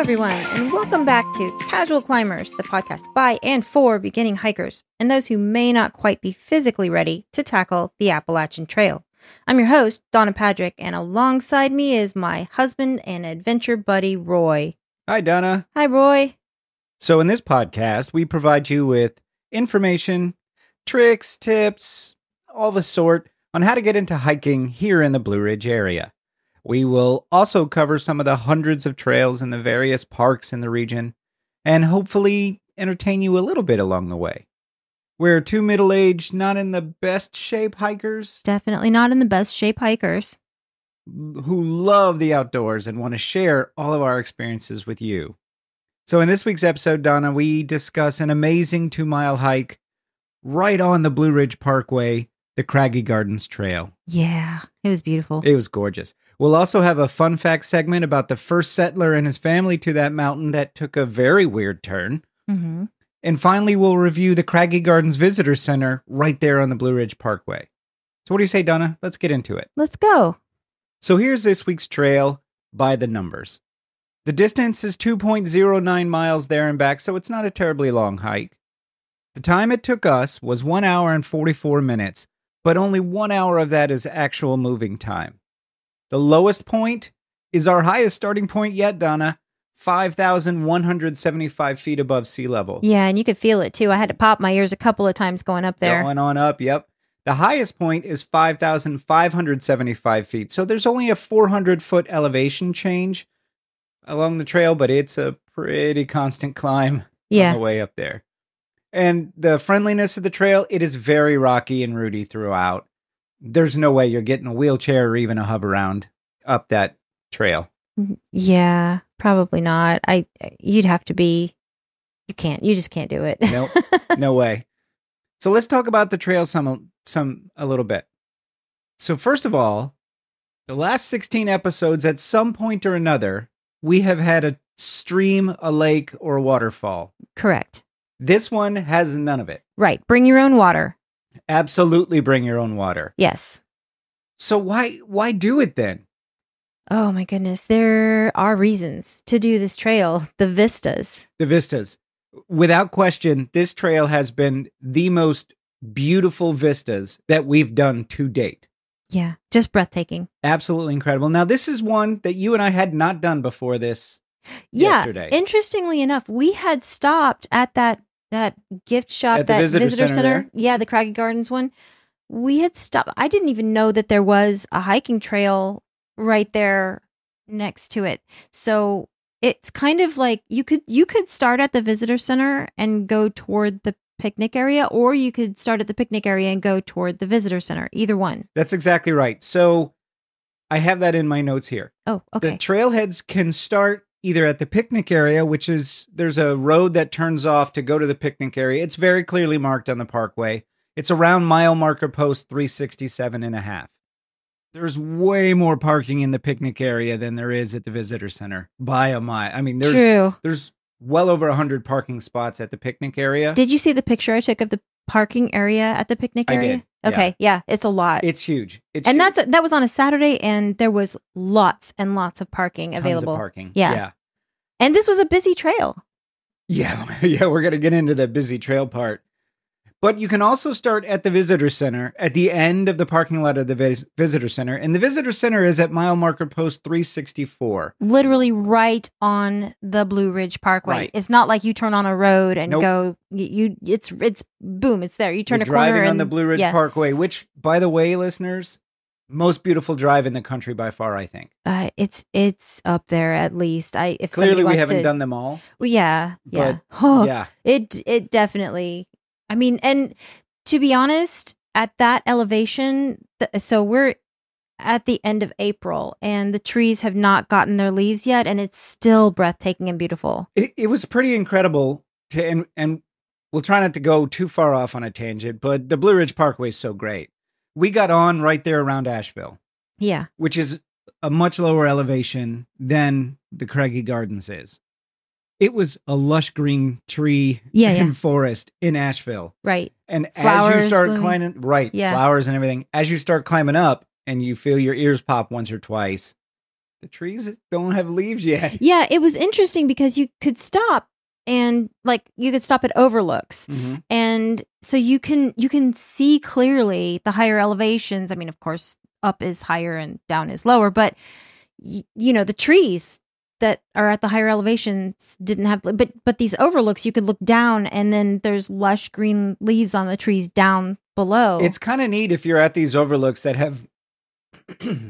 everyone, and welcome back to Casual Climbers, the podcast by and for beginning hikers and those who may not quite be physically ready to tackle the Appalachian Trail. I'm your host, Donna Patrick, and alongside me is my husband and adventure buddy, Roy. Hi, Donna. Hi, Roy. So in this podcast, we provide you with information, tricks, tips, all the sort on how to get into hiking here in the Blue Ridge area. We will also cover some of the hundreds of trails in the various parks in the region and hopefully entertain you a little bit along the way. We're two middle-aged, not in the best shape hikers. Definitely not in the best shape hikers. Who love the outdoors and want to share all of our experiences with you. So in this week's episode, Donna, we discuss an amazing 2-mile hike right on the Blue Ridge Parkway, the Craggy Gardens Trail. Yeah, it was beautiful. It was gorgeous. We'll also have a fun fact segment about the first settler and his family to that mountain that took a very weird turn. Mm-hmm. And finally, we'll review the Craggy Gardens Visitor Center right there on the Blue Ridge Parkway. So what do you say, Donna? Let's get into it. Let's go. So here's this week's trail by the numbers. The distance is 2.09 miles there and back, so it's not a terribly long hike. The time it took us was 1 hour and 44 minutes, but only 1 hour of that is actual moving time. The lowest point is our highest starting point yet, Donna, 5,175 feet above sea level. Yeah, and you could feel it too. I had to pop my ears a couple of times going up there. Going on up, yep. The highest point is 5,575 feet, so there's only a 400-foot elevation change along the trail, but it's a pretty constant climb on the way up there. And the friendliness of the trail, it is very rocky and rooty throughout. There's no way you're getting a wheelchair or even a hub around up that trail. Yeah, probably not. You'd have to be, you just can't do it. Nope, no way. So let's talk about the trail a little bit. So first of all, the last 16 episodes, at some point or another, we have had a stream, a lake, or a waterfall. Correct. This one has none of it. Right. Bring your own water. Absolutely bring your own water. Yes. So why do it then? Oh my goodness. There are reasons to do this trail. The vistas. The vistas. Without question, this trail has been the most beautiful vistas that we've done to date. Yeah. Just breathtaking. Absolutely incredible. Now, this is one that you and I had not done before this yesterday. Interestingly enough, we had stopped at that gift shop, at the that visitor center. Yeah, the Craggy Gardens one. We had stopped. I didn't even know that there was a hiking trail right there next to it. So it's kind of like you could start at the visitor center and go toward the picnic area, or you could start at the picnic area and go toward the visitor center. Either one. That's exactly right. So I have that in my notes here. Oh, okay. The trailheads can start either at the picnic area, which is, there's a road that turns off to go to the picnic area. It's very clearly marked on the parkway. It's around mile marker post 367.5. There's way more parking in the picnic area than there is at the visitor center by a mile. I mean, there's well over 100 parking spots at the picnic area. Did you see the picture I took of the parking area at the picnic area? I did. Okay, yeah, it's a lot. It's huge. That was on a Saturday, and there was lots and lots of parking available. Tons of parking. Yeah. And this was a busy trail. Yeah, we're going to get into the busy trail part. But you can also start at the visitor center, at the end of the parking lot of the visitor center. And the visitor center is at mile marker post 364. Literally right on the Blue Ridge Parkway. Right. It's not like you turn on a road and Nope. go, it's boom, it's there. You turn You're a corner driving on and the Blue Ridge Parkway, which, by the way, listeners, most beautiful drive in the country by far, I think. It's up there at least. If Clearly we haven't done them all. Well, yeah. But, yeah. It definitely. I mean, and to be honest, at that elevation, so we're at the end of April and the trees have not gotten their leaves yet, and it's still breathtaking and beautiful. It was pretty incredible and we'll try not to go too far off on a tangent, but the Blue Ridge Parkway is so great. We got on right there around Asheville. Yeah. Which is a much lower elevation than the Craggy Gardens is. It was a lush green tree and forest in Asheville. Right. And flowers as you start blooming. climbing, flowers and everything, as you start climbing up and you feel your ears pop once or twice, the trees don't have leaves yet. Yeah, it was interesting because you could stop and you could stop at overlooks. Mm-hmm. And so you can see clearly the higher elevations. I mean, of course, up is higher and down is lower, but the trees that are at the higher elevations didn't have, but these overlooks, you could look down and then there's lush green leaves on the trees down below. It's kind of neat if you're at these overlooks that have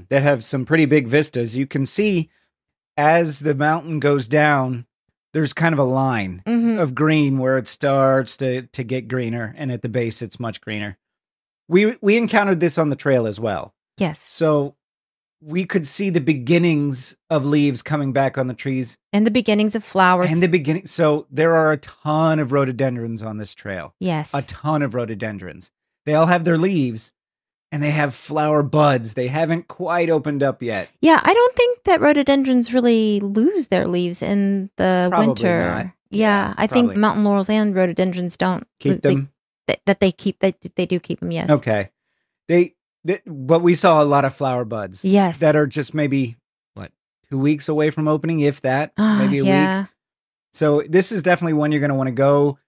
that have some pretty big vistas. You can see as the mountain goes down, there's kind of a line of green where it starts to get greener, and at the base it's much greener. We encountered this on the trail as well. Yes. So we could see the beginnings of leaves coming back on the trees. And the beginnings of flowers. So there are a ton of rhododendrons on this trail. Yes. A ton of rhododendrons. They all have their leaves and they have flower buds. They haven't quite opened up yet. Yeah, I don't think that rhododendrons really lose their leaves in the Probably winter. not. Yeah, I probably. think mountain laurels and rhododendrons don't Keep them? They do keep them, yes. Okay. But we saw a lot of flower buds. Yes. That are just maybe, 2 weeks away from opening, if that, maybe a week. So this is definitely one you're going to want to go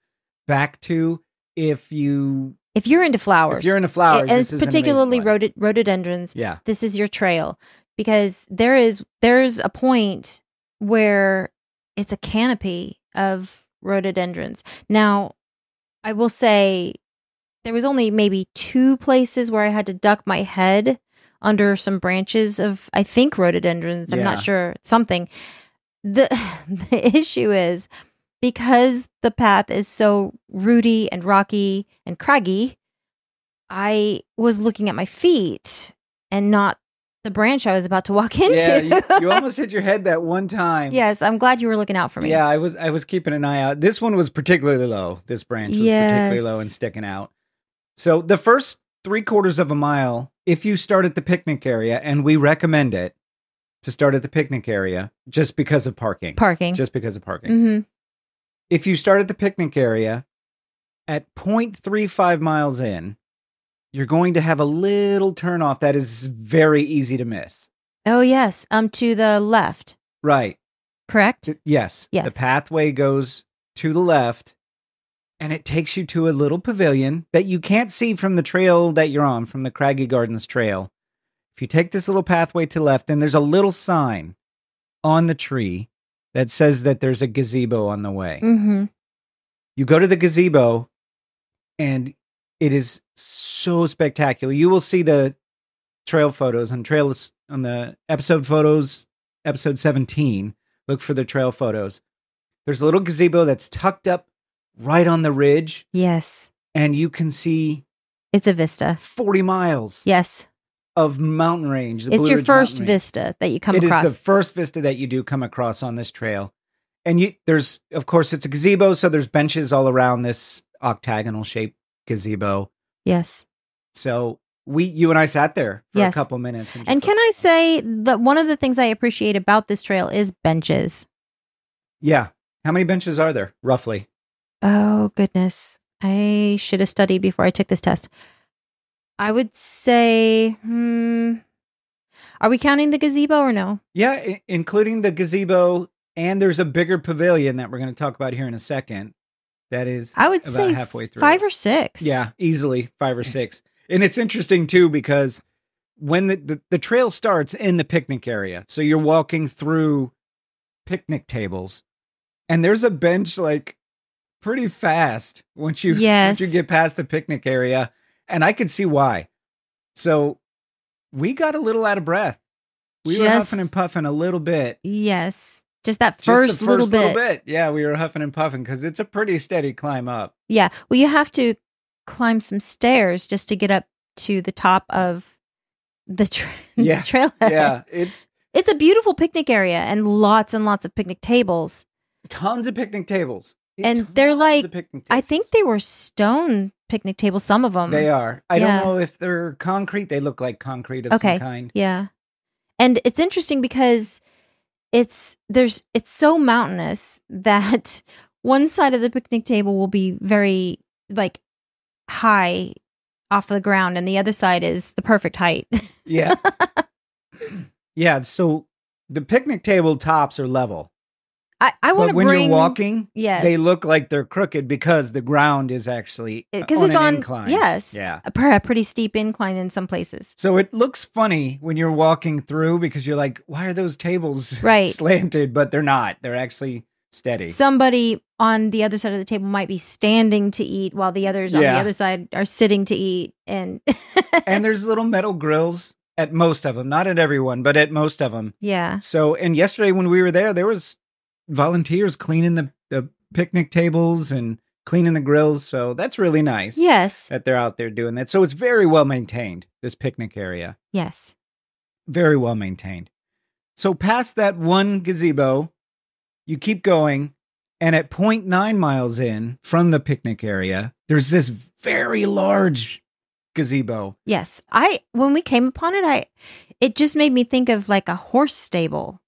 back to if you're into flowers. And this is particularly an amazing one. rhododendrons. Yeah. This is your trail, because there's a point where it's a canopy of rhododendrons. Now, I will say there was only maybe 2 places where I had to duck my head under some branches of, I think, rhododendrons. I'm not sure. Something. The issue is, because the path is so rooty and rocky and craggy, I was looking at my feet and not the branch I was about to walk into. Yeah, you almost hit your head that one time. Yes, I'm glad you were looking out for me. Yeah, I was keeping an eye out. This one was particularly low. This branch was particularly low and sticking out. So the first 3/4 of a mile, if you start at the picnic area, and we recommend it to start at the picnic area just because of parking. Just because of parking. Mm-hmm. If you start at the picnic area at 0.35 miles in, you're going to have a little turnoff that is very easy to miss. Oh, yes. To the left. Right. Correct? Yes. Yes. The pathway goes to the left, and it takes you to a little pavilion that you can't see from the trail that you're on, from the Craggy Gardens Trail. If you take this little pathway to the left, then there's a little sign on the tree that says that there's a gazebo on the way. Mm-hmm. You go to the gazebo, and it is so spectacular. You will see the trail photos on the episode photos, episode 17. Look for the trail photos. There's a little gazebo that's tucked up right on the ridge. Yes. And you can see it's a vista. 40 miles. Yes. Of mountain range. It's your first vista that you come across. It is the first vista that you do come across on this trail. And there's, of course, it's a gazebo, so there's benches all around this octagonal shaped gazebo. Yes. So you and I sat there for a couple minutes. And can I say that one of the things I appreciate about this trail is benches? Yeah. How many benches are there, roughly? Oh, goodness. I should have studied before I took this test. I would say, are we counting the gazebo or no? Yeah, including the gazebo, and there's a bigger pavilion that we're going to talk about here in a second. That is, I would about say halfway through. 5 or 6. Yeah, easily 5 or 6. And it's interesting too, because when the trail starts in the picnic area, so you're walking through picnic tables, and there's a bench pretty fast once you get past the picnic area. And I could see why. So we got a little out of breath. We were huffing and puffing a little bit. Yes. Just the first little bit. Yeah, we were huffing and puffing because it's a pretty steady climb up. Yeah. Well, you have to climb some stairs just to get up to the top of the trailhead. Yeah. It's a beautiful picnic area and lots of picnic tables. Tons of picnic tables. And they're I think they were stone picnic tables, some of them. They are. I don't know if they're concrete. They look like concrete of some kind. Yeah. And it's interesting because it's so mountainous that one side of the picnic table will be very high off the ground and the other side is the perfect height. Yeah. Yeah. So the picnic table tops are level. I want to But when bring... you're walking, Yes. they look like they're crooked because the ground is actually Because on it's an on... incline. Yes. Yeah. A pretty steep incline in some places. So it looks funny when you're walking through because you're like, why are those tables Right. slanted? But they're not. They're actually steady. Somebody on the other side of the table might be standing to eat while the others on the Yeah. other side are sitting to eat. And And there's little metal grills at most of them. Not at everyone, but at most of them. yeah. So, and yesterday when we were there was volunteers cleaning the picnic tables and cleaning the grills. So that's really nice. Yes. That they're out there doing that. So it's very well maintained, this picnic area. Yes. Very well maintained. So past that one gazebo, you keep going. And at 0.9 miles in from the picnic area, there's this very large gazebo. Yes. When we came upon it, it just made me think of like a horse stable.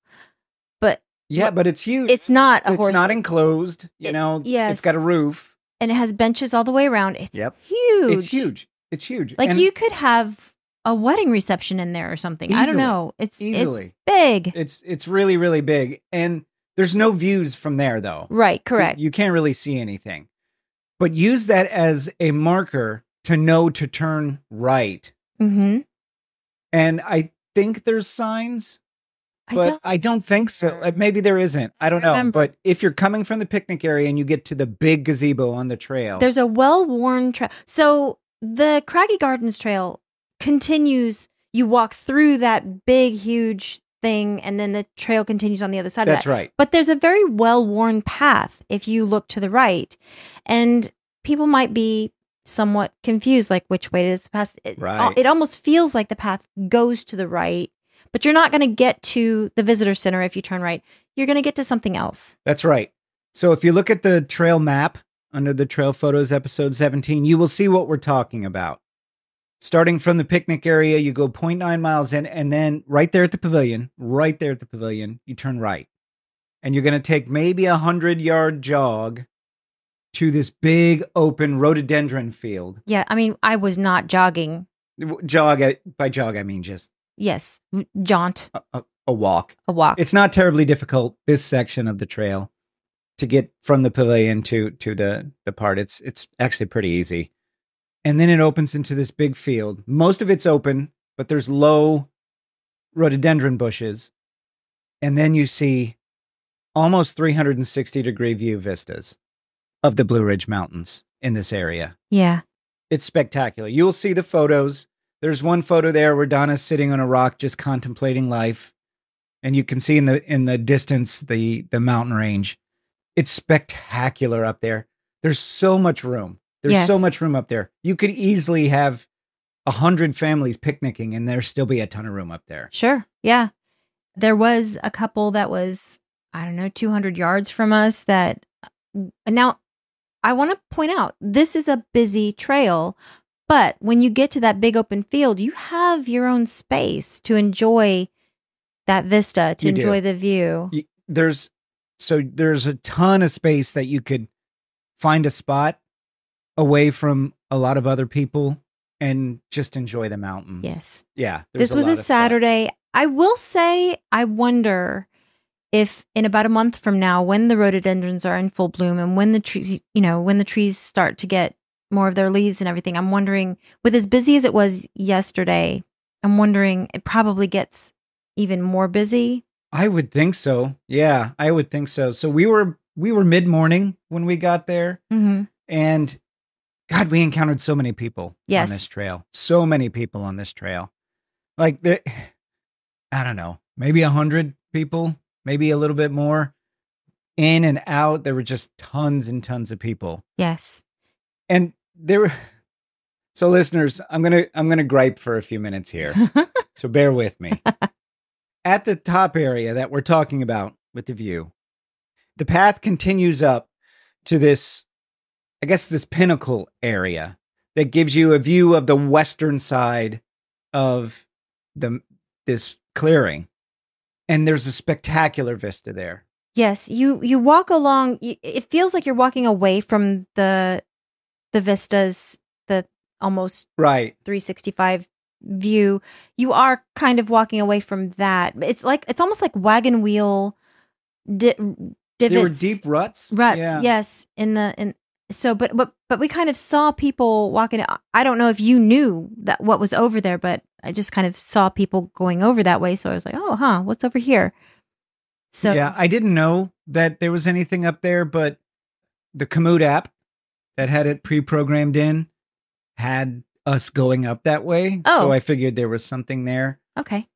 But Yeah, but it's huge. it's not a horse. It's not enclosed, yes. It's got a roof. And it has benches all the way around. It's Yep. huge. It's huge. It's huge. Like And you could have a wedding reception in there or something. I don't Easily. know. It's Easily. big. It's really, really big. And there's no views from there, though. Right, correct. You can't really see anything. But use that as a marker to know to turn right. Mm-hmm. And I think there's signs, I but don't I don't think so. Maybe there isn't. I don't know. remember. But if you're coming from the picnic area and you get to the big gazebo on the trail, There's a well-worn trail. So the Craggy Gardens Trail continues. You walk through that big, huge thing, and then the trail continues on the other side that's of that. right. But there's a very well-worn path if you look to the right. And people might be somewhat confused, like which way does the path? Right. It almost feels like the path goes to the right, but you're not going to get to the visitor center if you turn right. You're going to get to something else. That's right. So if you look at the trail map under the Trail Photos episode 17, you will see what we're talking about. Starting from the picnic area, you go 0.9 miles in, and then right there at the pavilion, you turn right. And you're going to take maybe 100-yard jog to this big open rhododendron field. Yeah, I mean, I was not jogging. By jog, I mean just Yes, jaunt, a walk. a walk. It's not terribly difficult, this section of the trail, to get from the pavilion to the part. It's actually pretty easy. And then it opens into this big field. Most of it's open, but there's low rhododendron bushes. And then you see almost 360-degree view vistas of the Blue Ridge Mountains in this area. Yeah. It's spectacular. You will see the photos. There's one photo there where Donna's sitting on a rock just contemplating life. And you can see in the distance the mountain range. It's spectacular up there. There's so much room. There's so much room up there. You could easily have 100 families picnicking and there still be a ton of room up there. Sure. Yeah. There was a couple that was, 200 yards from us that now I want to point out this is a busy trail, but when you get to that big open field, you have your own space to enjoy that vista, to enjoy the view. There's a ton of space that you could find a spot away from a lot of other people and just enjoy the mountains. Yes. Yeah. This was a Saturday. I will say, I wonder if in about a month from now, when the rhododendrons are in full bloom and when the trees, when the trees start to get more of their leaves and everything, I'm wondering, with as busy as it was yesterday, I'm wondering it probably gets even more busy. I would think so. Yeah, I would think so. So we were mid-morning when we got there. Mm-hmm. And God, we encountered so many people Yes. on this trail. So many people on this trail. Like, I don't know, maybe 100 people, maybe a little bit more. In and out, there were just tons and tons of people. Yes. And there were, so listeners, I'm gonna gripe for a few minutes here. So bear with me. At the top area that we're talking about with the view, the path continues up to this, I guess, this pinnacle area that gives you a view of the western side of this clearing. And there's a spectacular vista there. Yes, you walk along. It feels like you're walking away from the vistas, the almost Right. 365 view, you are kind of walking away from that. It's almost like wagon wheel divots. There were deep ruts. Yeah. Yes. But we kind of saw people walking. I don't know if you knew that what was over there, but I just kind of saw people going over that way. So I was like, oh, what's over here? So yeah, I didn't know that there was anything up there, but the Komoot app that had it pre-programmed in had us going up that way. Oh. So I figured there was something there. Okay.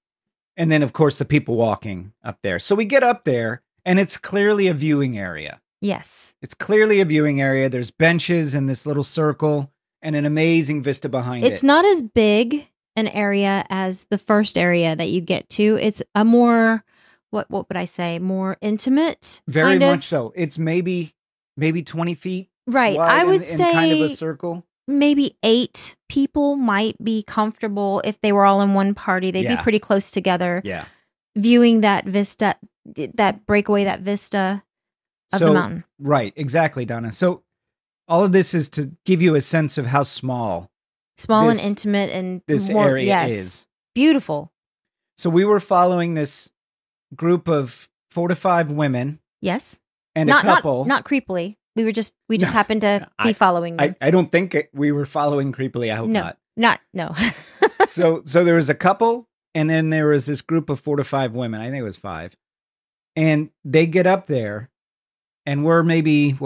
And then, of course, the people walking up there. So we get up there, and it's clearly a viewing area. Yes. It's clearly a viewing area. There's benches in this little circle and an amazing vista behind it. It's not as big an area as the first area that you get to. It's a more, what would I say, more intimate? Very much so. It's maybe 20 feet right. wide I would in say kind of a circle. Maybe 8 people might be comfortable if they were all in one party. They'd be pretty close together. Yeah. Viewing that vista, that breakaway, that vista of the mountain. Right. Exactly, Donna. So all of this is to give you a sense of how small and intimate and this more, area is. Beautiful. So we were following this group of 4 to 5 women. Yes. And a couple. Not creepily. We just happened to be following them. I don't think we were following creepily. I hope not. No. So there was a couple, and then there was this group of 4 to 5 women. I think it was 5. And they get up there, and we're maybe,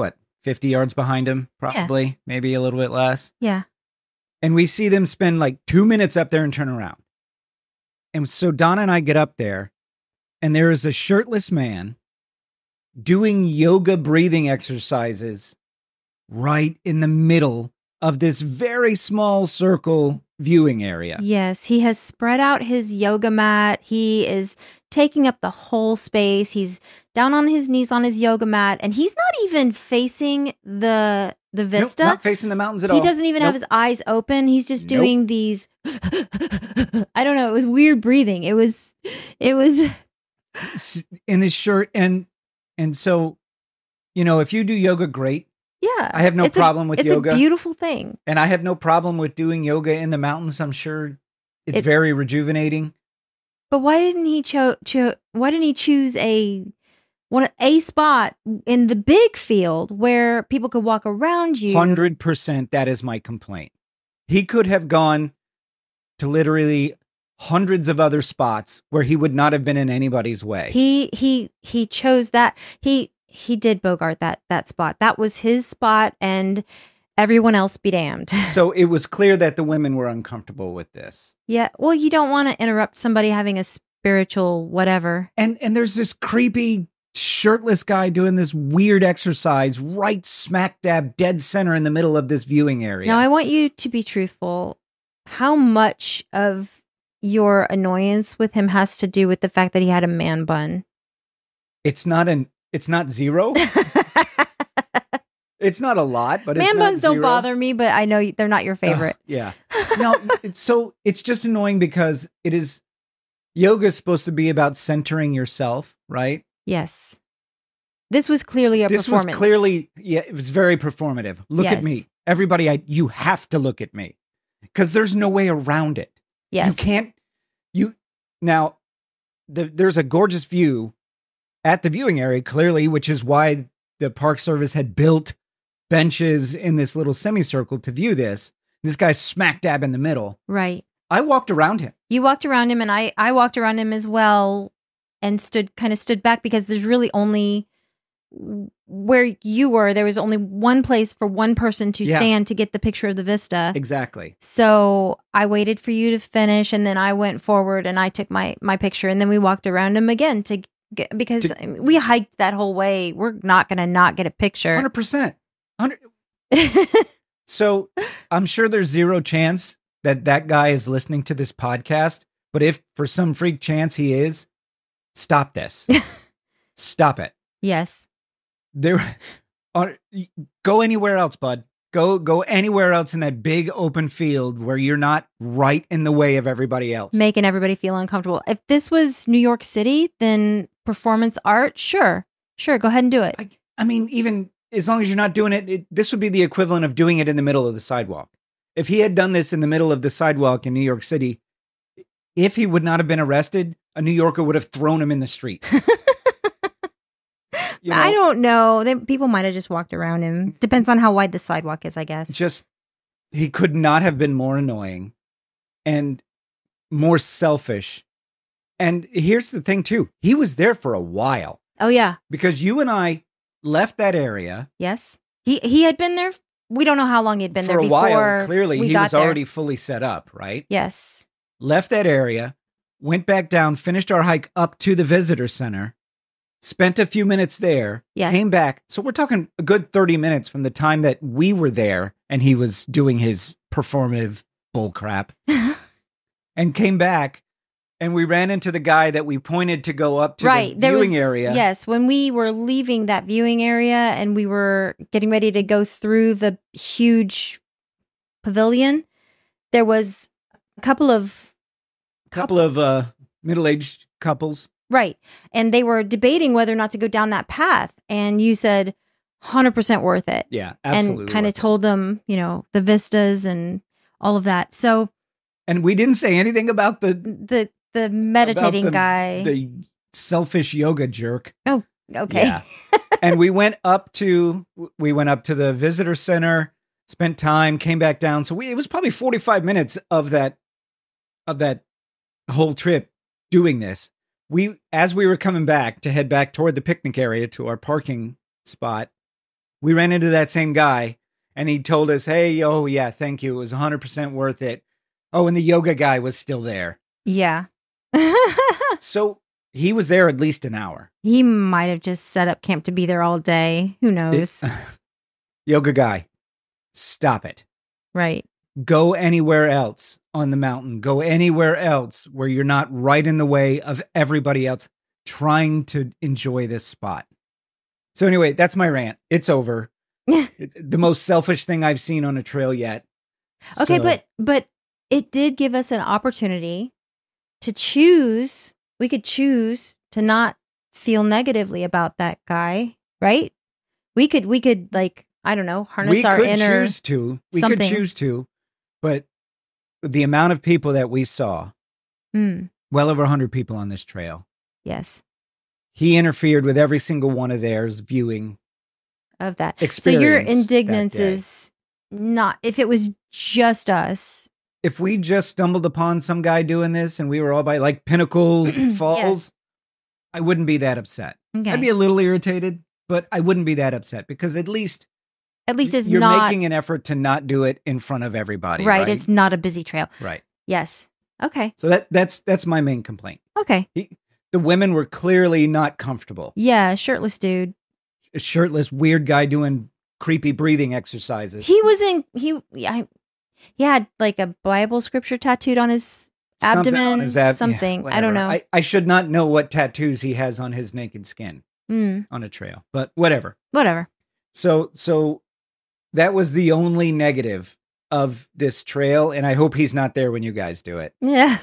50 yards behind them, probably, maybe a little bit less. Yeah. And we see them spend like 2 minutes up there and turn around. And so Donna and I get up there, and there is a shirtless man doing yoga breathing exercises right in the middle of this very small circle viewing area. Yes, he has spread out his yoga mat. He is taking up the whole space. He's down on his knees on his yoga mat, and he's not even facing the vista. Nope, not facing the mountains at all. He doesn't even have his eyes open. He's just doing these I don't know, it was weird breathing. It was in his shirt and so, if you do yoga, great. Yeah. I have no problem with yoga. It's a beautiful thing. And I have no problem with doing yoga in the mountains. I'm sure it's very rejuvenating. But why didn't he choose a spot in the big field where people could walk around you? 100%. That is my complaint. He could have gone to literally hundreds of other spots where he would not have been in anybody's way. He chose that. He did bogart that spot. That was his spot, and everyone else be damned. So it was clear that the women were uncomfortable with this. Yeah. Well, you don't want to interrupt somebody having a spiritual whatever. And there's this creepy shirtless guy doing this weird exercise right smack dab dead center in the middle of this viewing area. Now, I want you to be truthful. How much of your annoyance with him has to do with the fact that he had a man bun? It's not zero. It's not a lot, but man it's not buns zero. don't bother me, but I know they're not your favorite. Yeah. No, it's just annoying because yoga is supposed to be about centering yourself, right? Yes. This was clearly a performance. This was clearly, it was very performative. Look at me. Everybody, you have to look at me because there's no way around it. Yes. There's a gorgeous view at the viewing area, clearly, which is why the Park Service had built benches in this little semicircle to view this. This guy's smack dab in the middle. Right. I walked around him. You walked around him, and I walked around him as well and stood back because there's really only where you were. There was only one place for one person to stand to get the picture of the vista. Exactly. So I waited for you to finish, and then I went forward and I took my picture, and then we walked around him again because we hiked that whole way. We're not going to not get a picture. 100%. So I'm sure there's zero chance that guy is listening to this podcast, but if for some freak chance he is, stop this. Stop it. Yes. Go anywhere else, bud. Go anywhere else in that big open field where you're not right in the way of everybody else. Making everybody feel uncomfortable. If this was New York City, then performance art, sure, go ahead and do it. I mean, even as long as you're not doing it, this would be the equivalent of doing it in the middle of the sidewalk. If he had done this in the middle of the sidewalk in New York City, if he would not have been arrested, a New Yorker would have thrown him in the street. I don't know. People might have just walked around him. Depends on how wide the sidewalk is, I guess. He could not have been more annoying and more selfish. And here's the thing, too. He was there for a while. Oh, yeah. Because you and I left that area. Yes. He had been there. We don't know how long he'd been for there before. For a while, clearly. He was already fully set up, right? Yes. Left that area, went back down, finished our hike up to the visitor center, spent a few minutes there, came back. So we're talking a good 30 minutes from the time that we were there and he was doing his performative bull crap and came back. And we ran into the guy that we pointed to go up to the viewing area. Yes, when we were leaving that viewing area and we were getting ready to go through the huge pavilion, there was a couple of middle-aged couples. Right. And they were debating whether or not to go down that path. And you said 100% worth it. Yeah, absolutely. And kind of told them, the vistas and all of that. So. And we didn't say anything about the meditating guy. The selfish yoga jerk. Oh, okay. Yeah. And we went up to the visitor center, spent time, came back down. So it was probably 45 minutes of that whole trip doing this. As we were coming back to head back toward the picnic area to our parking spot, we ran into that same guy and he told us, "Hey, oh yeah, thank you. It was 100% worth it." Oh, and the yoga guy was still there. Yeah. So he was there at least an hour. He might have just set up camp to be there all day. Who knows? Yoga guy, stop it. Right. Go anywhere else on the mountain. Go anywhere else where you're not right in the way of everybody else trying to enjoy this spot. So anyway, that's my rant. It's over. The most selfish thing I've seen on a trail yet. Okay, but it did give us an opportunity to choose. We could choose to not feel negatively about that guy, right? We could I don't know, harness our inner. We could choose to, but the amount of people that we saw, well over 100 people on this trail. Yes. He interfered with every single one of theirs viewing of that. Experience. So your indignance is not, if it was just us. If we just stumbled upon some guy doing this and we were all by like Pinnacle Falls, yes. I wouldn't be that upset. Okay. I'd be a little irritated, but I wouldn't be that upset because at least it's you're not making an effort to not do it in front of everybody. Right. It's not a busy trail. Right. Yes. Okay. So that's my main complaint. Okay. The women were clearly not comfortable. Yeah. Shirtless dude. A shirtless, weird guy doing creepy breathing exercises. He had like a Bible scripture tattooed on his abdomen. Something. Yeah, I don't know. I should not know what tattoos he has on his naked skin on a trail, but whatever. So that was the only negative of this trail, and I hope he's not there when you guys do it. Yeah.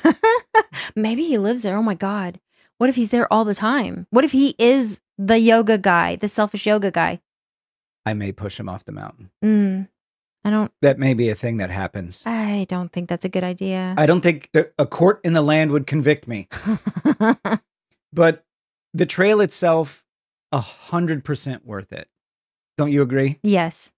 Maybe he lives there. Oh my God. What if he's there all the time? What if he is the yoga guy, the selfish yoga guy? I may push him off the mountain. That may be a thing that happens. I don't think that's a good idea. I don't think a court in the land would convict me. But the trail itself, 100% worth it. Don't you agree? Yes.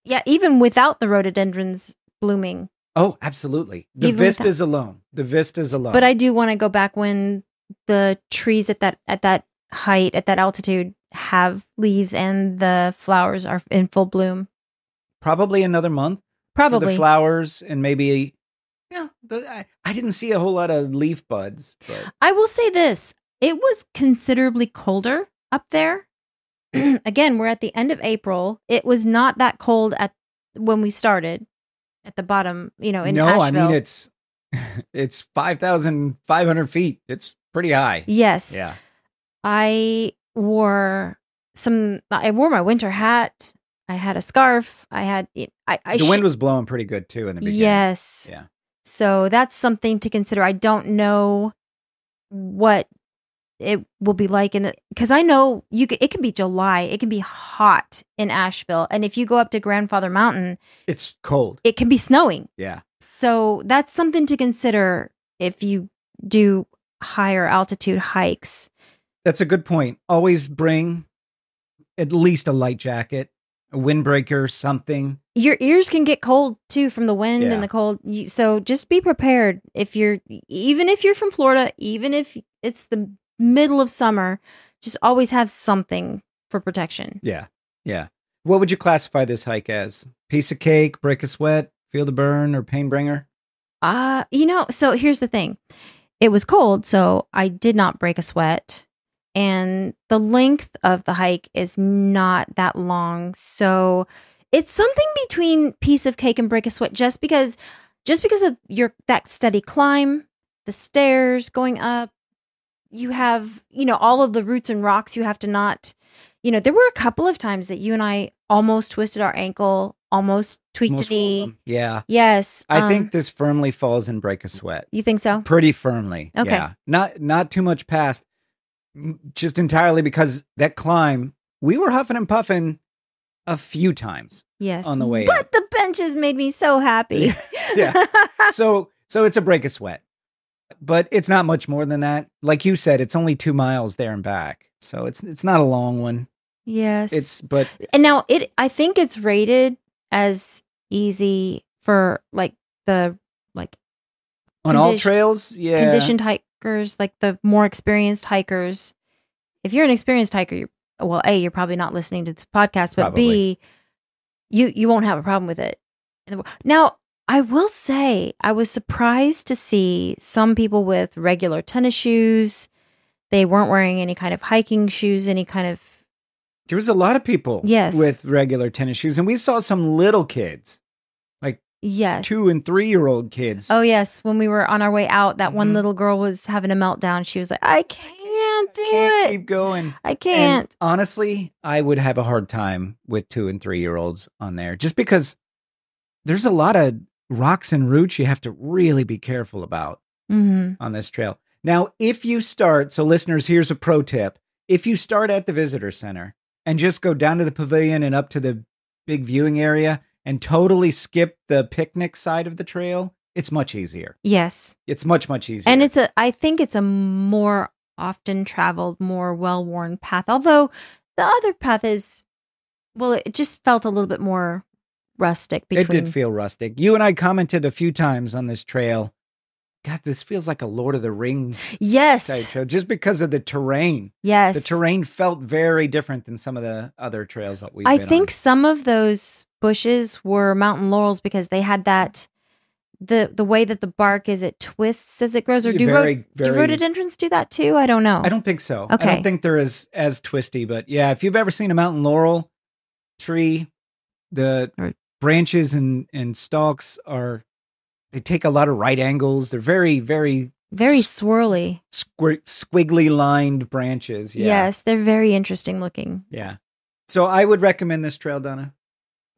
Yeah, even without the rhododendrons blooming. Oh, absolutely. The vistas alone. But I do want to go back when the trees at that height, at that altitude, have leaves and the flowers are in full bloom. Probably another month. Probably. For the flowers and maybe, I didn't see a whole lot of leaf buds. But. I will say this. It was considerably colder up there. Again, we're at the end of April. It was not that cold when we started at the bottom, in Asheville. No, I mean, it's 5,500 feet. It's pretty high. Yes. Yeah. I wore my winter hat. I had a scarf. The wind was blowing pretty good too in the beginning. Yes. Yeah. So that's something to consider. I don't know what it will be like because I know it can be July. It can be hot in Asheville. And if you go up to Grandfather Mountain, it's cold. It can be snowing. Yeah. So that's something to consider if you do higher altitude hikes. That's a good point. Always bring at least a light jacket, a windbreaker, something. Your ears can get cold too from the wind Yeah. and the cold. So just be prepared even if you're from Florida, even if it's the middle of summer, just always have something for protection. Yeah. Yeah. What would you classify this hike as? Piece of cake, break a sweat, feel the burn, or pain bringer? So here's the thing. It was cold, so I did not break a sweat. And the length of the hike is not that long. So it's something between piece of cake and break a sweat just because of that steady climb, the stairs going up. You have, all of the roots and rocks you have to not, there were a couple of times that you and I almost twisted our ankle, almost tweaked a knee. Yeah. Yes. I think this firmly falls in break a sweat. You think so? Pretty firmly. Okay. Yeah. Not too much past, just entirely because that climb, we were huffing and puffing a few times. Yes. On the way but up. The benches made me so happy. Yeah. So it's a break a sweat. But it's not much more than that. Like you said, it's only 2 miles there and back. So it's not a long one. Yes. And now I think it's rated as easy for on all trails, yeah. Conditioned hikers, like the more experienced hikers. If you're an experienced hiker, A, you're probably not listening to this podcast, but Probably. B, you won't have a problem with it. Now, I will say I was surprised to see some people with regular tennis shoes. They weren't wearing any kind of hiking shoes, any kind of... There was a lot of people with regular tennis shoes, and we saw some little kids, like 2 and 3 year old kids. Oh, yes. When we were on our way out, that one little girl was having a meltdown. She was like, I can't do it. Keep going. I can't. And honestly, I would have a hard time with 2 and 3 year olds on there, just because there's a lot of rocks and roots you have to really be careful about on this trail. Now, if you start, so listeners, here's a pro tip. If you start at the visitor center and just go down to the pavilion and up to the big viewing area and totally skip the picnic side of the trail, it's much easier. Yes. It's much, much easier. And I think it's a more often traveled, more well-worn path. Although the other path it just felt a little bit more rustic. It did feel rustic. You and I commented a few times on this trail. God, this feels like a Lord of the Rings type trail, just because of the terrain. Yes. The terrain felt very different than some of the other trails that we've been on. I think some of those bushes were mountain laurels because they had that, the way that the bark it twists as it grows. Or do rhododendrons do that too? I don't know. I don't think so. Okay. I don't think they're as twisty, but yeah, if you've ever seen a mountain laurel tree, the branches and stalks they take a lot of right angles. They're very, very... Very swirly. Squiggly lined branches. Yeah. Yes, they're very interesting looking. Yeah. So I would recommend this trail, Donna.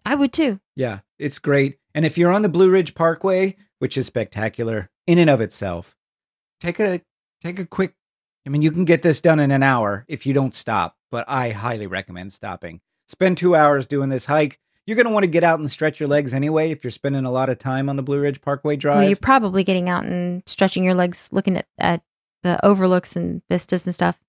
I would too. Yeah, it's great. And if you're on the Blue Ridge Parkway, which is spectacular in and of itself, take a quick... you can get this done in an hour if you don't stop, but I highly recommend stopping. Spend 2 hours doing this hike. You're going to want to get out and stretch your legs anyway if you're spending a lot of time on the Blue Ridge Parkway Drive. Well, you're probably getting out and stretching your legs, looking at the overlooks and vistas and stuff.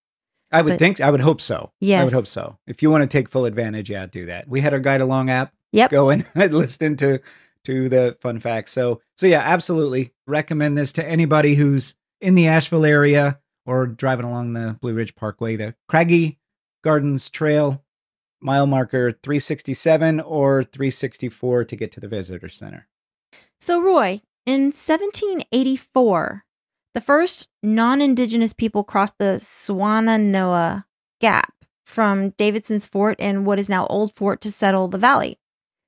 I would hope so. Yes. I would hope so. If you want to take full advantage, do that. We had our Guide Along app going and listening to the fun facts. So yeah, absolutely recommend this to anybody who's in the Asheville area or driving along the Blue Ridge Parkway, the Craggy Gardens Trail. Mile marker 367 or 364 to get to the visitor center. So, Roy, in 1784, the first non-Indigenous people crossed the Swannanoa Gap from Davidson's Fort and what is now Old Fort to settle the valley.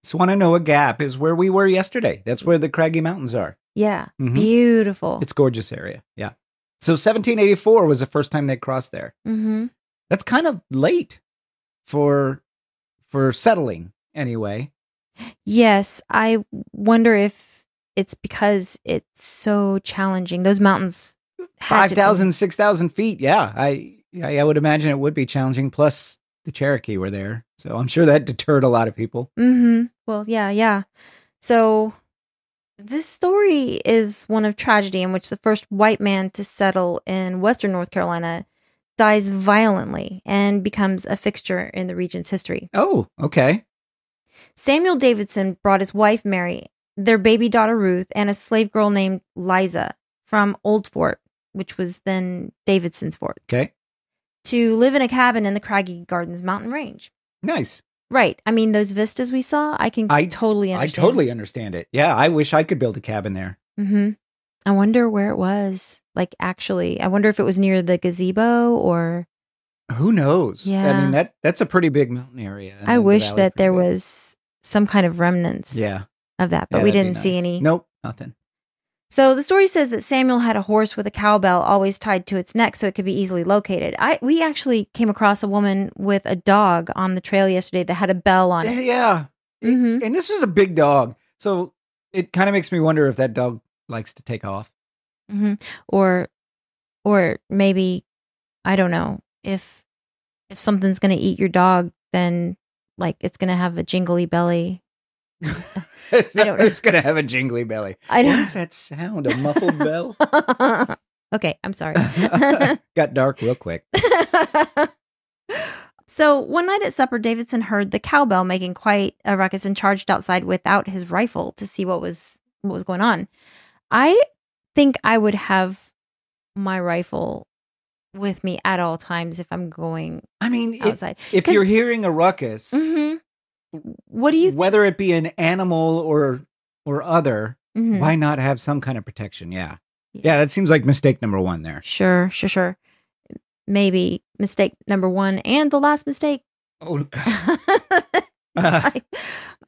Swannanoa Gap is where we were yesterday. That's where the Craggy Mountains are. Yeah, beautiful. It's a gorgeous area. Yeah. So 1784 was the first time they crossed there. Mm-hmm. That's kind of late for settling anyway. Yes, I wonder if it's because it's so challenging. Those mountains 5,000, 6,000 feet. Yeah, I would imagine it would be challenging. Plus the Cherokee were there. So I'm sure that deterred a lot of people. Mm-hmm. Well, yeah. So This story is one of tragedy in which the first white man to settle in western North Carolina dies violently and becomes a fixture in the region's history. Oh, okay. Samuel Davidson brought his wife Mary, their baby daughter Ruth, and a slave girl named Liza from Old Fort, which was then Davidson's Fort, Okay. to live in a cabin in the Craggy Gardens mountain range. Nice. Right. I mean, those vistas we saw, I totally understand. I totally understand it. Yeah, I wish I could build a cabin there. Mm-hmm. I wonder where it was. Like, actually, I wonder if it was near the gazebo or... Who knows? Yeah. I mean, that's a pretty big mountain area. I wish that there was some kind of remnants of that, but we didn't see any. Nope, nothing. So the story says that Samuel had a horse with a cowbell always tied to its neck so it could be easily located. We actually came across a woman with a dog on the trail yesterday that had a bell on it. Yeah. Mm-hmm. And this was a big dog. So it kind of makes me wonder if that dog likes to take off. Mm-hmm. Or maybe, I don't know, if something's going to eat your dog, then like it's going to have a jingly belly. I don't know. It's going to have a jingly belly. What is that sound? A muffled bell? Okay, I'm sorry. Got dark real quick. So one night at supper, Davidson heard the cowbell making quite a ruckus and charged outside without his rifle to see what was going on. I think I would have my rifle with me at all times if I'm going outside. If you're hearing a ruckus, mm-hmm. What do you whether it be an animal or other, mm-hmm. why not have some kind of protection? Yeah, that seems like mistake number one there. Sure. Maybe mistake number one and the last mistake. Oh.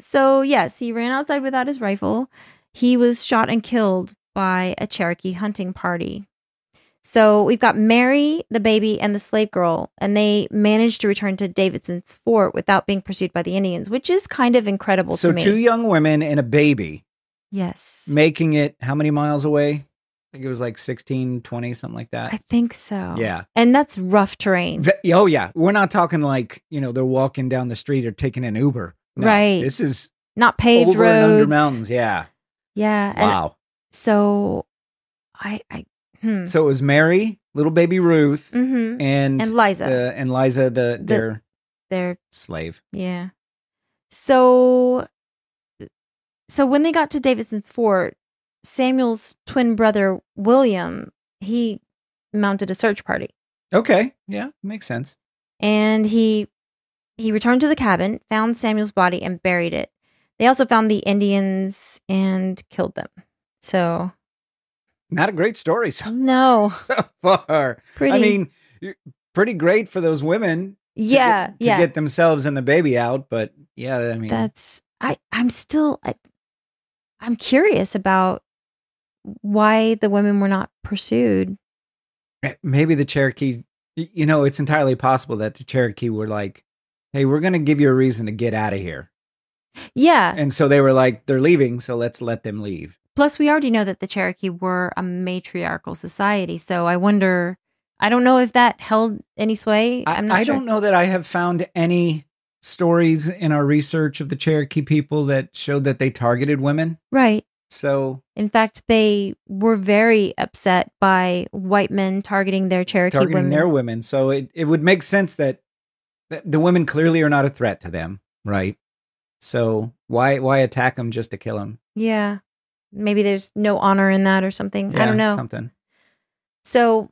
So yes, he ran outside without his rifle. He was shot and killed by a Cherokee hunting party. So we've got Mary, the baby, and the slave girl, and they managed to return to Davidson's fort without being pursued by the Indians, which is kind of incredible to me. So 2 young women and a baby. Yes. Making it how many miles away? I think it was like 16, 20, something like that. I think so. Yeah. And that's rough terrain. Oh, yeah. We're not talking like, they're walking down the street or taking an Uber. No, right. This is not paved over roads. and under mountains. Yeah. Yeah. Wow. And so So it was Mary, little baby Ruth, mm-hmm. and Liza. and Liza, their slave. Yeah. So when they got to Davidson's fort, Samuel's twin brother William, he mounted a search party. Okay. Yeah, makes sense. And he returned to the cabin, found Samuel's body, and buried it. They also found the Indians and killed them. So not a great story so far. Pretty great for those women. To get themselves and the baby out, but that's I'm curious about why the women were not pursued. Maybe the Cherokee, it's entirely possible that the Cherokee were like, hey, we're going to give you a reason to get out of here. Yeah. And so they were like, they're leaving, so let's let them leave. Plus, we already know that the Cherokee were a matriarchal society, so I don't know if that held any sway. I'm not sure. I don't know that I have found any stories in our research of the Cherokee people that showed that they targeted women. Right. So, in fact, they were very upset by white men targeting their Cherokee women. So it would make sense that the women clearly are not a threat to them, right? So why attack them just to kill them? Yeah. Maybe there's no honor in that or something. Yeah, I don't know. Something. So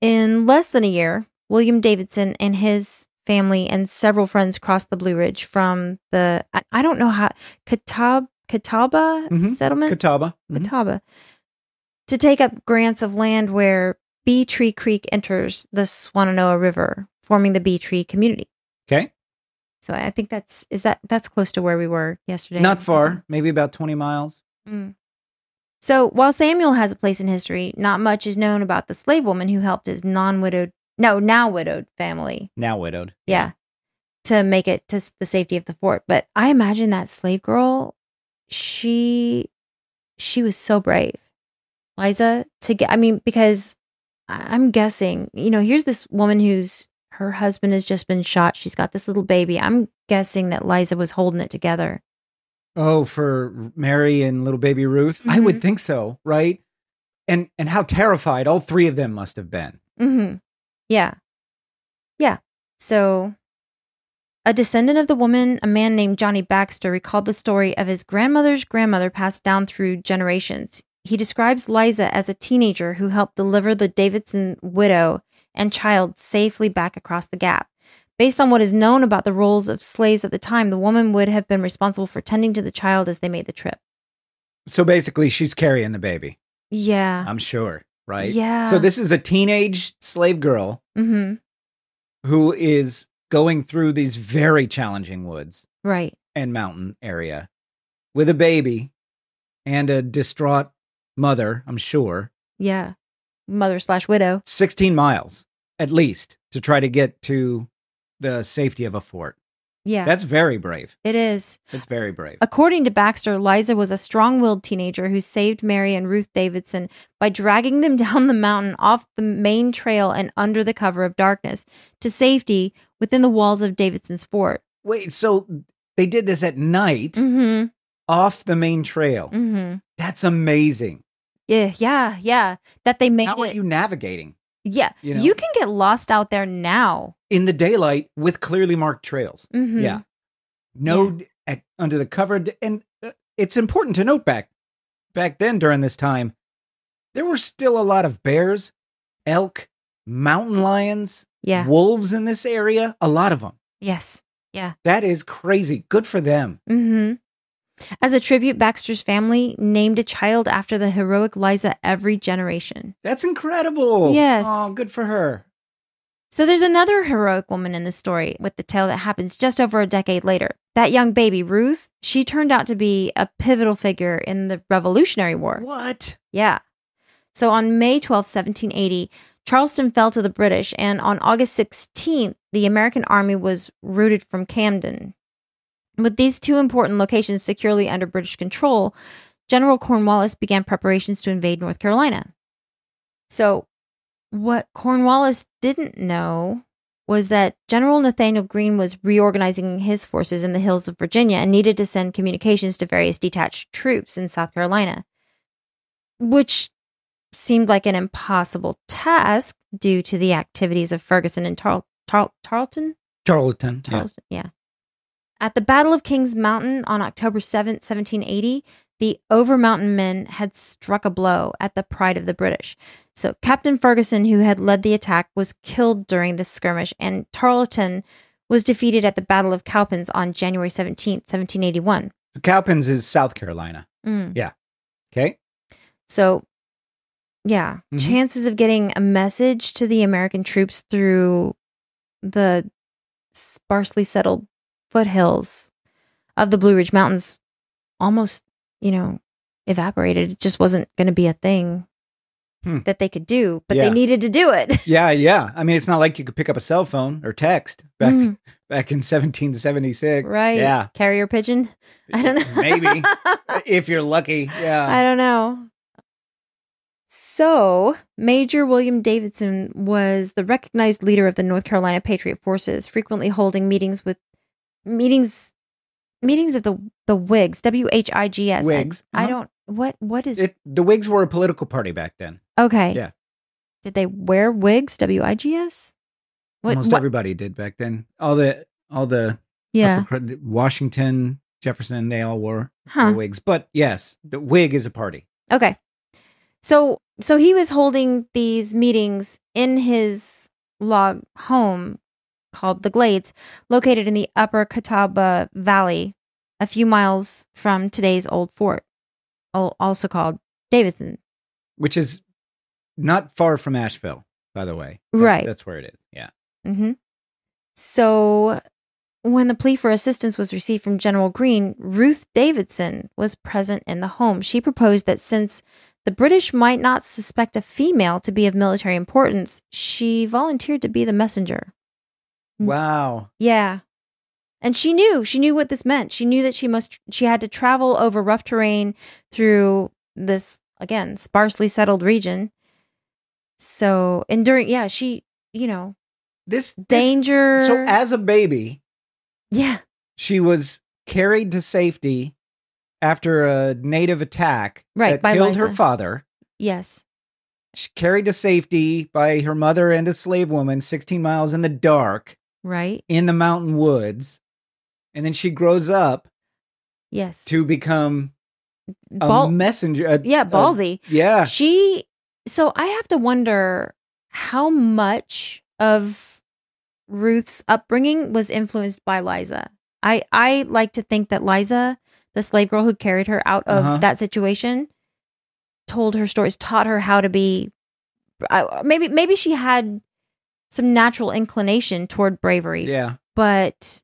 in less than a year, William Davidson and his family and several friends crossed the Blue Ridge from the, I don't know how, Catawba settlement? Catawba. Mm-hmm. Catawba. To take up grants of land where Bee Tree Creek enters the Swannanoa River, forming the Bee Tree community. Okay. So I think that's close to where we were yesterday. Not far, maybe about 20 miles. Mm. So while Samuel has a place in history, not much is known about the slave woman who helped his now widowed family. Now widowed. Yeah. To make it to the safety of the fort. But I imagine that slave girl, she was so brave. Liza, because I'm guessing, here's this woman her husband has just been shot. She's got this little baby. I'm guessing that Liza was holding it together. Oh, for Mary and little baby Ruth? I would think so, right? And how terrified all three of them must have been. Mm-hmm. Yeah. Yeah. So a descendant of the woman, a man named Johnny Baxter, recalled the story of his grandmother's grandmother passed down through generations. He describes Liza as a teenager who helped deliver the Davidson widow and child safely back across the gap. Based on what is known about the roles of slaves at the time, the woman would have been responsible for tending to the child as they made the trip. So basically, she's carrying the baby. Yeah. I'm sure, right? Yeah. So this is a teenage slave girl who is going through these very challenging woods. Right. And mountain area with a baby and a distraught mother, I'm sure. Yeah. Mother/widow. 16 miles, at least, to try to get to the safety of a fort. Yeah. That's very brave. It is. It's very brave. According to Baxter, Liza was a strong-willed teenager who saved Mary and Ruth Davidson by dragging them down the mountain off the main trail and under the cover of darkness to safety within the walls of Davidson's fort. Wait, so they did this at night off the main trail. That's amazing. Yeah. That they made How are you navigating? Yeah. You can get lost out there now. In the daylight with clearly marked trails. Yeah. Under the cover. And it's important to note back then during this time, there were still a lot of bears, elk, mountain lions, wolves in this area. A lot of them. Yes. Yeah. That is crazy. Good for them. As a tribute, Baxter's family named a child after the heroic Liza every generation. That's incredible. Yes. Oh, good for her. So there's another heroic woman in this story with the tale that happens just over a decade later. That young baby, Ruth, she turned out to be a pivotal figure in the Revolutionary War. What? Yeah. So on May 12, 1780, Charleston fell to the British, and on August 16th, the American army was routed from Camden. With these two important locations securely under British control, General Cornwallis began preparations to invade North Carolina. So what Cornwallis didn't know was that General Nathanael Greene was reorganizing his forces in the hills of Virginia and needed to send communications to various detached troops in South Carolina, which seemed like an impossible task due to the activities of Ferguson and Tarleton. Yeah. At the Battle of Kings Mountain on October 7th, 1780, the Over-Mountain men had struck a blow at the pride of the British. So Captain Ferguson, who had led the attack, was killed during this skirmish, and Tarleton was defeated at the Battle of Cowpens on January 17th, 1781. Cowpens is South Carolina. Yeah. Okay. So, yeah, chances of getting a message to the American troops through the sparsely settled foothills of the Blue Ridge Mountains almost, evaporated. It just wasn't going to be a thing that they could do, but they needed to do it. Yeah. I mean, it's not like you could pick up a cell phone or text back in 1776. Right. Yeah. Carrier pigeon. I don't know. Maybe. If you're lucky. Yeah. I don't know. So, Major William Davidson was the recognized leader of the North Carolina Patriot Forces, frequently holding meetings of the Whigs, WHIGS. Whigs. I don't, what is it? The Whigs were a political party back then. Okay. Yeah. Did they wear wigs, WIGS? Almost everybody did back then. All the Washington, Jefferson, they all wore wigs. But yes, the Whig is a party. Okay. So he was holding these meetings in his log home called the Glades, located in the upper Catawba Valley, a few miles from today's old fort, also called Davidson. Which is not far from Asheville, by the way. Right. That's where it is. Yeah. Mm-hmm. So when the plea for assistance was received from General Greene, Ruth Davidson was present in the home. She proposed that since the British might not suspect a female to be of military importance, she volunteered to be the messenger. Wow. Yeah. And she knew what this meant. She knew that she had to travel over rough terrain through this, again, sparsely settled region. So, and during, this danger. So as a baby, yeah, she was carried to safety after a native attack that by killed her Liza. father. Yes. She carried to safety by her mother and a slave woman 16 miles in the dark Right. in the mountain woods. And then she grows up Yes. to become a messenger. Ballsy. Yeah. So I have to wonder how much of Ruth's upbringing was influenced by Liza. I like to think that Liza, the slave girl who carried her out of that situation, told her stories, taught her how to be. Maybe she had some natural inclination toward bravery. Yeah. But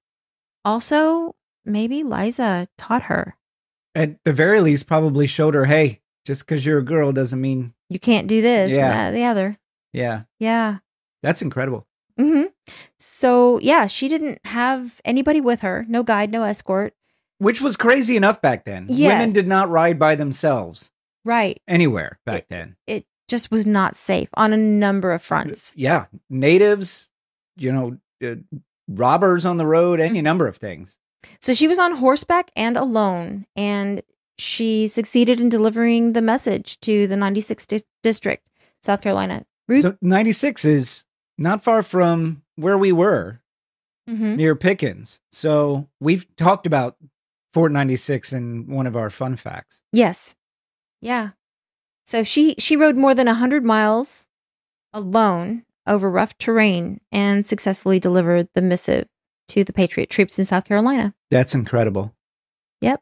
also, maybe Liza taught her. At the very least, probably showed her, hey, just because you're a girl doesn't mean you can't do this, the other. Yeah. Yeah. That's incredible. Mm-hmm. So, yeah, she didn't have anybody with her. No guide, no escort. Which was crazy enough back then. Yes. Women did not ride by themselves. Right. Anywhere back then. It just was not safe on a number of fronts. Yeah. Natives, robbers on the road, any number of things. So she was on horseback and alone, and she succeeded in delivering the message to the 96th District, South Carolina. So 96 is not far from where we were, near Pickens. So we've talked about Fort 96 in one of our fun facts. Yes. Yeah. So she rode more than 100 miles alone over rough terrain and successfully delivered the missive to the Patriot troops in South Carolina. That's incredible. Yep.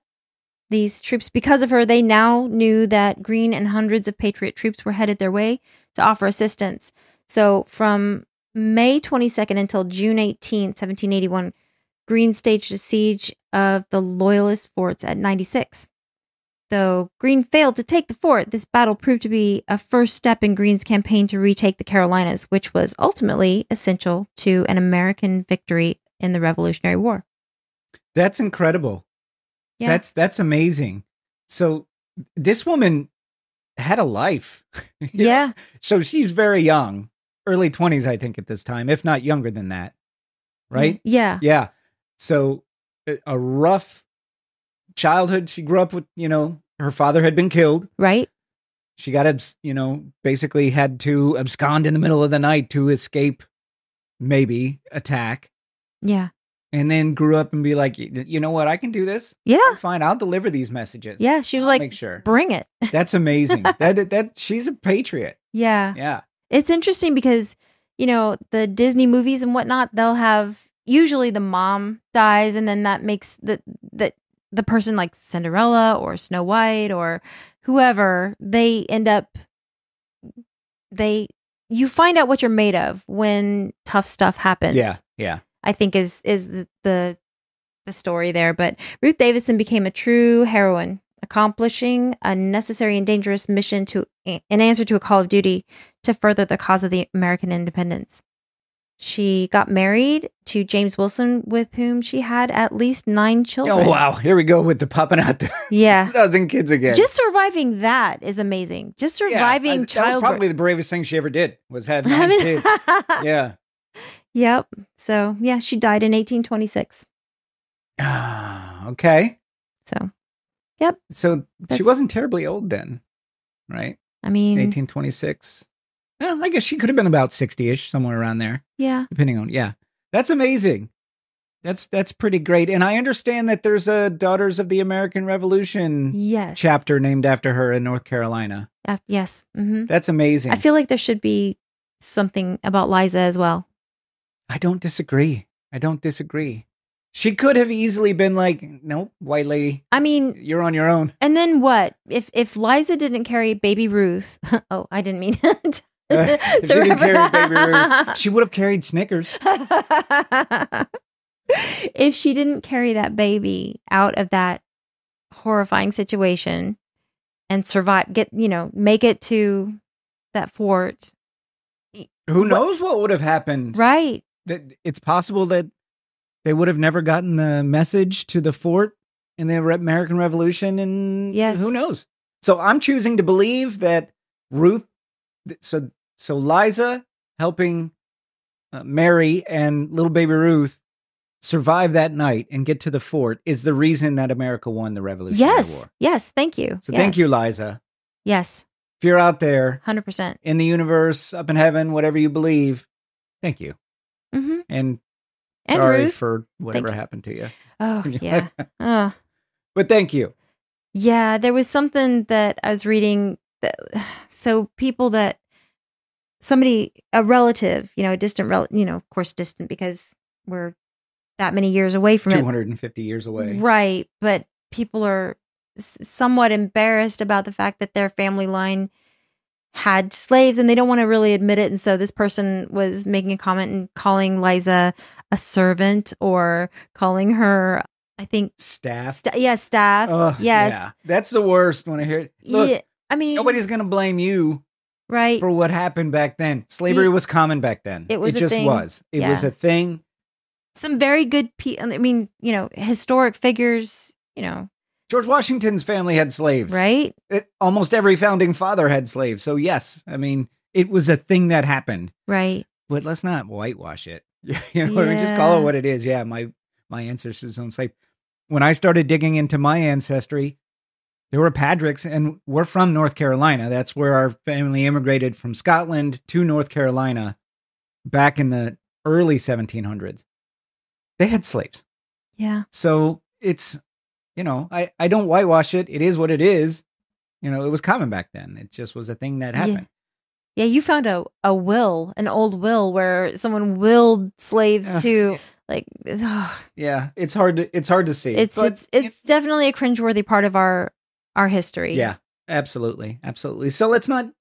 These troops, because of her, they now knew that Greene and hundreds of Patriot troops were headed their way to offer assistance. So from May 22nd until June 18th, 1781, Greene staged a siege of the Loyalist forts at 96. Though Greene failed to take the fort, this battle proved to be a first step in Greene's campaign to retake the Carolinas, which was ultimately essential to an American victory in the Revolutionary War. That's incredible. Yeah. That's amazing. So this woman had a life. Yeah. So she's very young, early 20s, I think, at this time, if not younger than that. Right? Yeah. Yeah. So a rough childhood. She grew up with, her father had been killed. Right. She got, basically had to abscond in the middle of the night to escape maybe attack. Yeah. And then grew up and be like, you know what? I can do this. Yeah. Fine. I'll deliver these messages. Yeah. She was like, make sure. Bring it. That's amazing. that she's a patriot. Yeah. Yeah. It's interesting because, the Disney movies and whatnot, they'll have usually the mom dies, and then that makes the person like Cinderella or Snow White or whoever, they end up, you find out what you're made of when tough stuff happens. Yeah. Yeah. I think is the story there. But Ruth Davidson became a true heroine, accomplishing a necessary and dangerous mission in answer to a call of duty to further the cause of the American independence. She got married to James Wilson, with whom she had at least 9 children. Oh, wow. Here we go with the popping out Yeah. 1,000 kids again. Just surviving that is amazing. Just surviving childbirth. That was probably the bravest thing she ever did, was have 9 kids. Yeah. Yep. So, yeah, she died in 1826. Okay. So, yep. So she wasn't terribly old then, right? I mean, 1826. Well, I guess she could have been about 60-ish, somewhere around there. Yeah. Depending on, yeah. That's amazing. That's pretty great. And I understand that there's a Daughters of the American Revolution chapter named after her in North Carolina. Yes. Mm-hmm. That's amazing. I feel like there should be something about Liza as well. I don't disagree. She could have easily been like, nope, white lady. I mean, you're on your own. And then what? If Liza didn't carry baby Ruth, oh, I didn't mean it. If she didn't carry baby Ruth, she would have carried Snickers. If she didn't carry that baby out of that horrifying situation and survive, make it to that fort. Who knows what would have happened? Right. It's possible that they would have never gotten the message to the fort in the American Revolution, and who knows? So I'm choosing to believe that Ruth, so Liza helping Mary and little baby Ruth survive that night and get to the fort is the reason that America won the Revolutionary War. Yes. Thank you. So thank you, Liza. Yes. If you're out there 100% in the universe, up in heaven, whatever you believe, thank you. Mm-hmm. And And sorry Ruth, for whatever happened to you. Oh, yeah. But thank you. Yeah, there was something that I was reading. So people that a relative, a distant relative, of course distant because we're that many years away from 250 years away. Right. But people are somewhat embarrassed about the fact that their family line had slaves and they don't want to really admit it. And so this person was making a comment and calling Liza a servant or calling her, I think, staff. Staff. Yes. Yes. Yeah. That's the worst when I hear it. Look, yeah, I mean, nobody's going to blame you. Right. For what happened back then. Slavery was common back then. It was It was a thing. Some very good historic figures, George Washington's family had slaves. Right. Almost every founding father had slaves. So yes, I mean, it was a thing that happened. Right. But let's not whitewash it. I mean, just call it what it is. Yeah, my ancestors owned slaves. When I started digging into my ancestry, there were Patricks, and we're from North Carolina. That's where our family immigrated from Scotland to North Carolina back in the early 1700s. They had slaves. Yeah. So it's, I don't whitewash it. It is what it is. It was common back then. It just was a thing that happened. Yeah, you found an old will where someone willed slaves to Yeah, it's hard to see. It's definitely a cringeworthy part of our history. Yeah, absolutely. So let's not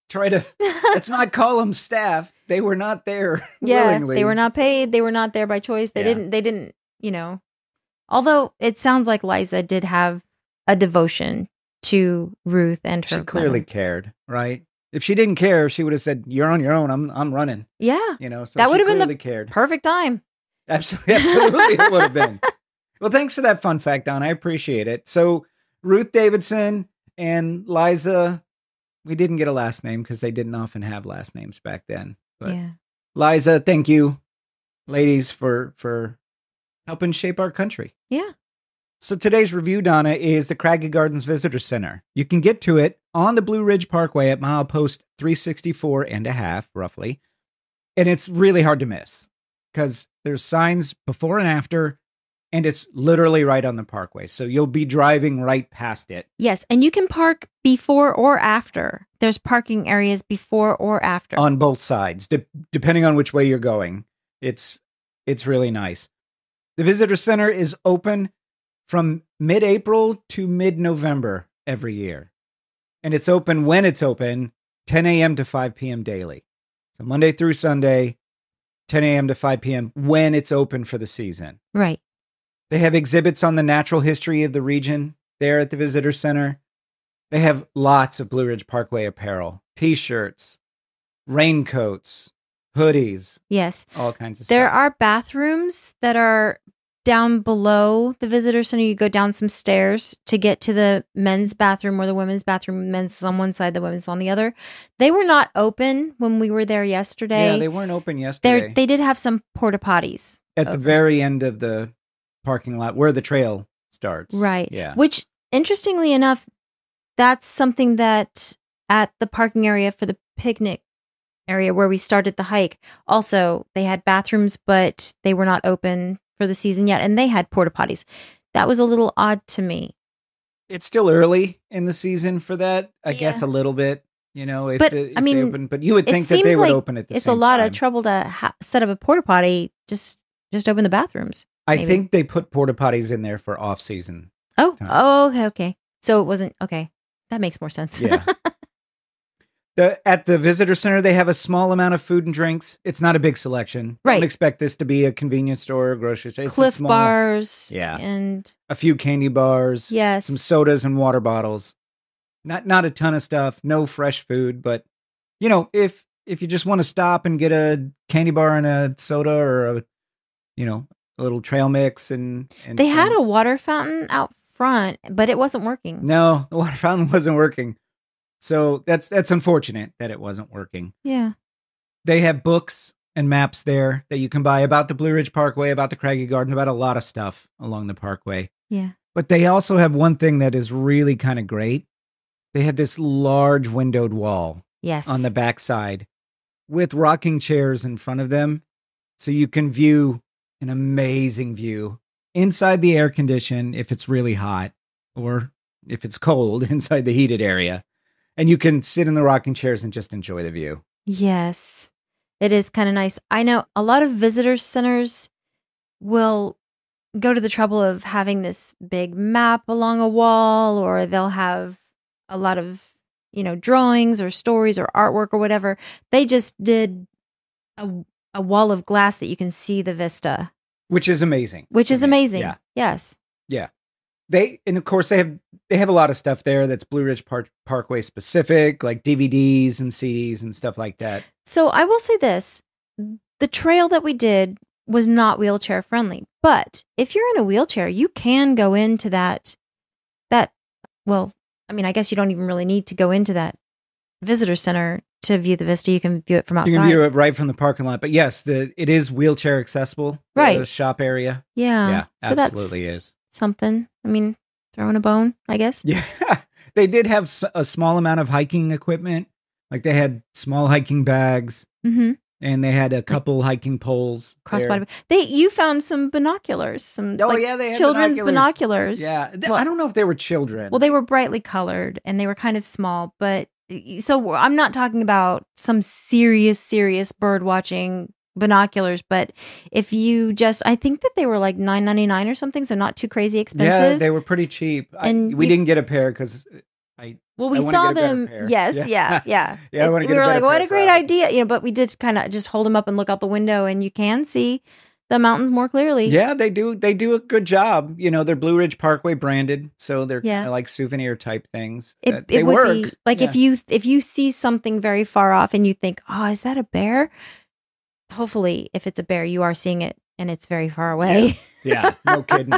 try to, let's not call them staff. They were not there willingly. They were not paid. They were not there by choice. They didn't, although it sounds like Liza did have a devotion to Ruth and her. She clearly cared, right? If she didn't care, she would have said, "You're on your own. I'm running." Yeah. So that would have been the cared. Perfect time. Absolutely, it would have been. Well, thanks for that fun fact, Donna. I appreciate it. So Ruth Davidson and Liza, we didn't get a last name because they didn't often have last names back then. But Liza, thank you, ladies, for helping shape our country. Yeah. So today's review, Donna, is the Craggy Gardens Visitor Center. You can get to it on the Blue Ridge Parkway at milepost 364 and a half, roughly. And it's really hard to miss because there's signs before and after, and it's literally right on the parkway. So you'll be driving right past it. Yes, and you can park before or after. There's parking areas before or after. On both sides, depending on which way you're going. It's really nice. The Visitor Center is open from mid-April to mid-November every year. And it's open when it's open, 10 a.m. to 5 p.m. daily. So Monday through Sunday, 10 a.m. to 5 p.m. when it's open for the season. Right. They have exhibits on the natural history of the region there at the Visitor Center. They have lots of Blue Ridge Parkway apparel, t-shirts, raincoats, hoodies. Yes. All kinds of There stuff. are bathrooms that are down below the Visitor Center. You go down some stairs to get to the men's bathroom or the women's bathroom. Men's is on one side, the women's on the other. They were not open when we were there yesterday. Yeah, they weren't open yesterday. They did have some porta potties at the very end of the parking lot where the trail starts. Right. Yeah. Which, interestingly enough, that's something that at the parking area for the picnic area where we started the hike, also they had bathrooms, but they were not open for the season yet, and they had porta potties. That was a little odd to me. It's still early in the season for that, I guess a little bit, if they open, but you would think that they would open at the same time. It's a lot of trouble to set up a porta potty. Just open the bathrooms. I think they put porta potties in there for off season. Okay. So it wasn't okay. That makes more sense. Yeah. At the Visitor Center, they have a small amount of food and drinks. It's not a big selection. Right. Don't expect this to be a convenience store or grocery store. It's Cliff bars. Yeah. And a few candy bars. Yes. Some sodas and water bottles. Not a ton of stuff. No fresh food. But, if you just want to stop and get a candy bar and a soda or a little trail mix and they had a water fountain out front, but it wasn't working. No, the water fountain wasn't working. So that's unfortunate that it wasn't working. Yeah. They have books and maps there that you can buy about the Blue Ridge Parkway, about the Craggy Garden, about a lot of stuff along the parkway. Yeah. But they also have one thing that is really kind of great. They have this large windowed wall Yes. on the backside with rocking chairs in front of them. So you can view an amazing view inside the air condition if it's really hot, or if it's cold inside the heated area. And you can sit in the rocking chairs and just enjoy the view. Yes. It is kind of nice. I know a lot of visitor centers will go to the trouble of having this big map along a wall, or they'll have a lot of, drawings or stories or artwork or whatever. They just did a wall of glass that you can see the vista. Which is amazing. Yeah. Yes. Yeah. And of course they have a lot of stuff there that's Blue Ridge Parkway specific, like DVDs and CDs and stuff like that. So I will say this, the trail that we did was not wheelchair friendly, but if you're in a wheelchair, you can go into I guess you don't even really need to go into that visitor center to view the vista. You can view it from outside. You can view it right from the parking lot, but yes, it is wheelchair accessible. Right. The shop area. Yeah. Yeah, so absolutely is. Something. Throwing a bone, I guess. Yeah. They did have a small amount of hiking equipment. Like they had small hiking bags, mm-hmm. and they had a couple hiking poles. Crossbody. You found some binoculars. They had children's binoculars. Yeah. I don't know if they were children. Well, they were brightly colored and they were kind of small, but so I'm not talking about some serious bird watching binoculars, but if you I think that they were like $9.99 or something, so not too crazy expensive. Yeah, they were pretty cheap. And we didn't get a pair because we saw them. Yes, yeah. We were like, what a great idea, but we did kind of just hold them up and look out the window, and you can see the mountains more clearly. Yeah, they do. They do a good job. They're Blue Ridge Parkway branded, so they're kind of like souvenir type things. They would work. Be like if you see something very far off and you think, oh, is that a bear? Hopefully, if it's a bear, you are seeing it and it's very far away. Yeah, no kidding.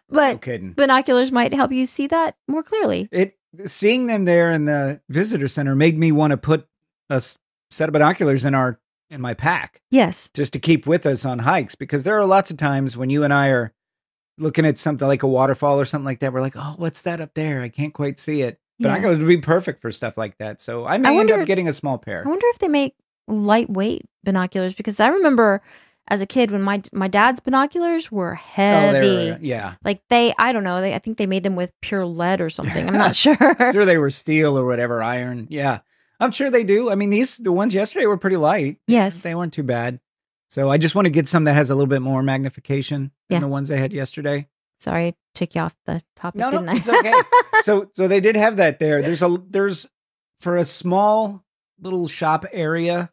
But no kidding. Binoculars might help you see that more clearly. Seeing them there in the visitor center made me want to put a set of binoculars in my pack. Yes. Just to keep with us on hikes, because there are lots of times when you and I are looking at something like a waterfall or something like that. We're like, oh, what's that up there? I can't quite see it. Binoculars would be perfect for stuff like that. So I may end up getting a small pair. I wonder if they make lightweight binoculars, because I remember as a kid when my dad's binoculars were heavy. Like I don't know, I think they made them with pure lead or something. I'm not sure. I'm sure they were steel or whatever, iron. Yeah, I'm sure they do. The ones yesterday were pretty light. Yes, they weren't too bad. So I just want to get some that has a little bit more magnification than the ones they had yesterday. Sorry, I took you off the topic, didn't I? It's okay. So they did have that there. There's for a small little shop area.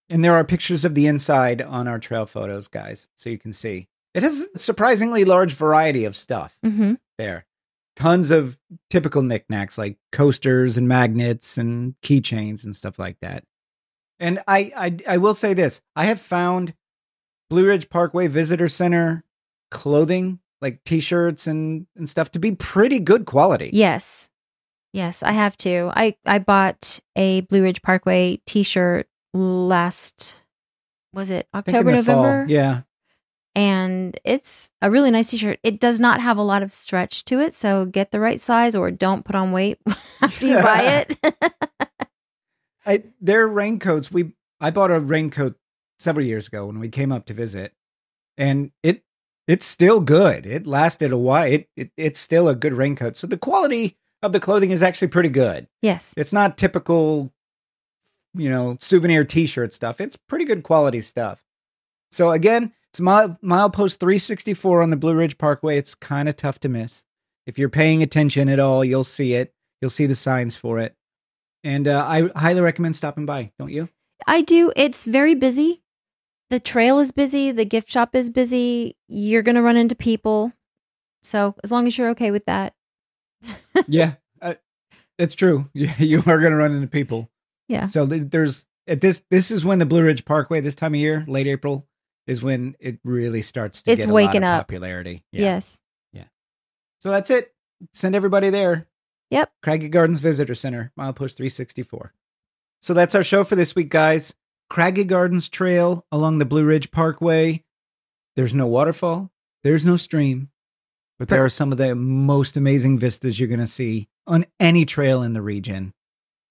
And there are pictures of the inside on our trail photos, guys, so you can see. It has a surprisingly large variety of stuff there. Tons of typical knickknacks like coasters and magnets and keychains and stuff like that. And I will say this. I have found Blue Ridge Parkway Visitor Center clothing, like T-shirts and stuff, to be pretty good quality. Yes. Yes, I have too. I bought a Blue Ridge Parkway T-shirt last, was it October, November? Fall. Yeah. And it's a really nice T-shirt. It does not have a lot of stretch to it, so get the right size or don't put on weight after you buy it. Their raincoats, I bought a raincoat several years ago when we came up to visit, and it's still good. It lasted a while. It's still a good raincoat. So the quality of the clothing is actually pretty good. Yes. It's not typical souvenir T-shirt stuff. It's pretty good quality stuff. So again, it's milepost 364 on the Blue Ridge Parkway. It's kind of tough to miss. If you're paying attention at all, you'll see it. You'll see the signs for it. And I highly recommend stopping by, don't you? I do. It's very busy. The trail is busy. The gift shop is busy. You're going to run into people. So as long as you're okay with that. Yeah, it's true. You are going to run into people. Yeah. So this is when the Blue Ridge Parkway, this time of year, late April, is when it really starts to get a lot of popularity. Yeah. Yes. Yeah. So that's it. Send everybody there. Yep. Craggy Gardens Visitor Center, milepost 364. So that's our show for this week, guys. Craggy Gardens Trail along the Blue Ridge Parkway. There's no waterfall. There's no stream. But there are some of the most amazing vistas you're going to see on any trail in the region.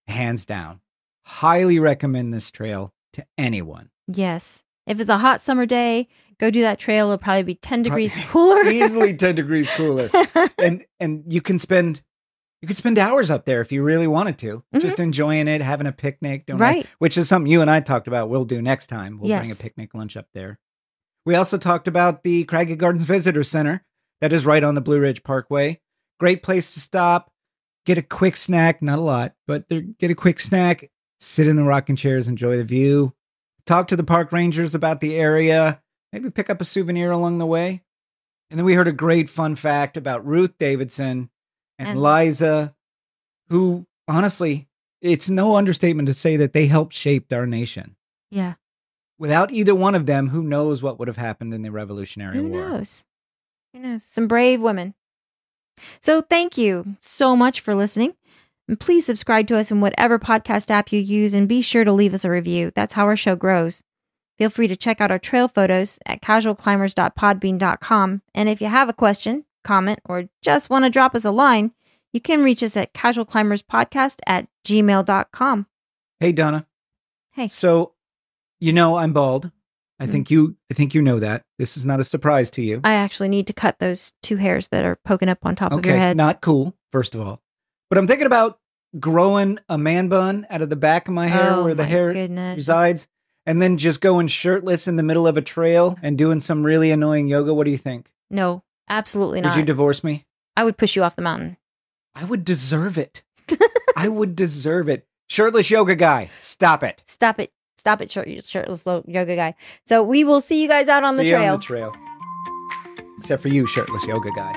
Hands down. Highly recommend this trail to anyone. Yes. If it's a hot summer day, go do that trail. It'll probably be 10 degrees cooler. Easily 10 degrees cooler. And you can spend hours up there if you really wanted to. Mm-hmm. Just enjoying it, having a picnic. Which is something you and I talked about. We'll do next time. We'll bring a picnic lunch up there. We also talked about the Craggy Gardens Visitor Center. That is right on the Blue Ridge Parkway. Great place to stop, get a quick snack, not a lot, but get a quick snack, sit in the rocking chairs, enjoy the view, talk to the park rangers about the area, maybe pick up a souvenir along the way. And then we heard a great fun fact about Ruth Davidson and Liza, who, honestly, it's no understatement to say that they helped shape our nation. Yeah. Without either one of them, who knows what would have happened in the Revolutionary War? Who knows? Some brave women. So thank you so much for listening. And please subscribe to us in whatever podcast app you use and be sure to leave us a review. That's how our show grows. Feel free to check out our trail photos at casualclimbers.podbean.com. And if you have a question, comment, or just want to drop us a line, you can reach us at casualclimberspodcast@gmail.com. Hey, Donna. Hey. So, I'm bald. I think you know that. This is not a surprise to you. I actually need to cut those 2 hairs that are poking up on top of your head. Not cool, first of all. But I'm thinking about growing a man bun out of the back of my hair where the hair resides, and then just going shirtless in the middle of a trail and doing some really annoying yoga. What do you think? No, absolutely not. Would you divorce me? I would push you off the mountain. I would deserve it. I would deserve it. Shirtless yoga guy. Stop it. Stop it. Stop it, shirtless yoga guy. So we will see you guys out on the trail. See you on the trail. Except for you, shirtless yoga guy.